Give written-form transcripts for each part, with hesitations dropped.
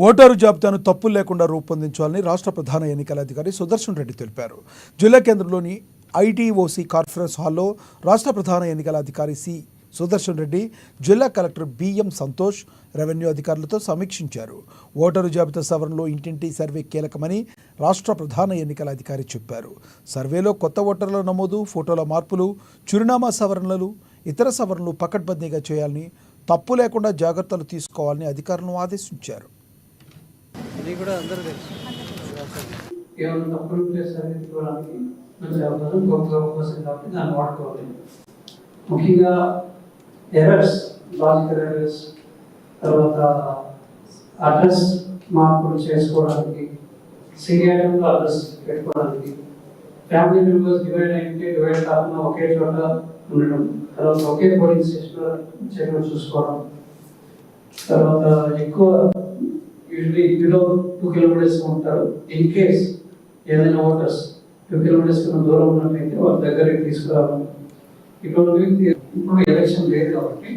Voter జాబితాను తప్పులు లేకుండా రూపొందించాలని రాష్ట్ర ప్రధాన ఎన్నికల అధికారి సుదర్శన్ రెడ్డి తెలిపారు. జిల్లా కేంద్రంలోని ఐటీఓసీ కాన్ఫరెన్స్ హాల్లో రాష్ట్ర ప్రధాన ఎన్నికల అధికారి సి సుదర్శన్ రెడ్డి, జిల్లా కలెక్టర్ బిఎం సంతోష్, రెవెన్యూ అధికారులతో సమీక్షించారు. ఓటరు జాబితా సవరణలో ఇంటింటి సర్వే కీలకమని రాష్ట్ర ప్రధాన ఎన్నికల అధికారి చెప్పారు. సర్వేలో కొత్త ఓటర్ల నమోదు, ఫోటోల మార్పులు, చిరునామా సవరణలు, ఇతర సవరణలు పకడ్బందీగా చేయాలని, తప్పు లేకుండా జాగ్రత్తలు తీసుకోవాలని అధికారులను ఆదేశించారు. కేవలం తప్పుడు ప్లేస్ సరిదిద్దుకోవడానికి మంచి అవకాశం గొప్ప అవకాశం కాబట్టి దాన్ని వాడుకోవాలి. ముఖ్యంగా ఎర్రర్స్, లాజికల్ ఎర్రర్స్, తర్వాత అడ్రస్ మార్పులు చేసుకోవడానికి, సీరియల్గా అడ్రస్ పెట్టుకోవడానికి, ఫ్యామిలీ మెంబర్స్ డివైడ్ అయితే డివైడ్ కాకుండా ఒకే చోట ఉండడం, తర్వాత ఒకే పోలింగ్ స్టేషన్ చూసుకోవడం, తర్వాత ఎక్కువ యూజువల్లీ బిలో 2 kilometers ఉంటారు. ఇన్ కేస్ ఏదైనా ఓటర్స్ 2 kilometers కన్నా దూరం ఉన్నట్లయితే వాళ్ళ దగ్గరికి తీసుకురావాలి. ఇటువంటి ఇప్పుడు ఎలక్షన్ లేదు కాబట్టి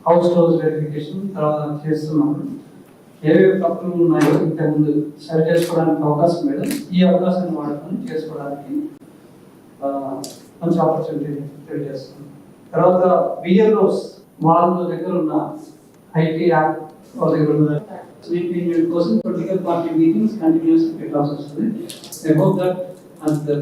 హౌస్ హౌస్ వెరిఫికేషన్ తర్వాత చేస్తున్నప్పుడు ఏవేవి తప్పులు ఉన్నాయో ఇంతకుముందు సరి చేసుకోవడానికి అవకాశం లేదు. ఈ అవకాశాన్ని వాడుకొని చేసుకోవడానికి మంచి ఆపర్చునిటీ తెలియజేస్తున్నాం. తర్వాత బిఎల్ఓస్ వాళ్ళ దగ్గర ఉన్న ఐటీ యాప్ వాళ్ళ దగ్గర ఉన్న కోసం పొలిటికల్ పార్టీ మీటింగ్స్ కంటిన్యూస్ పెట్టాల్సి వస్తుంది. I hope that as the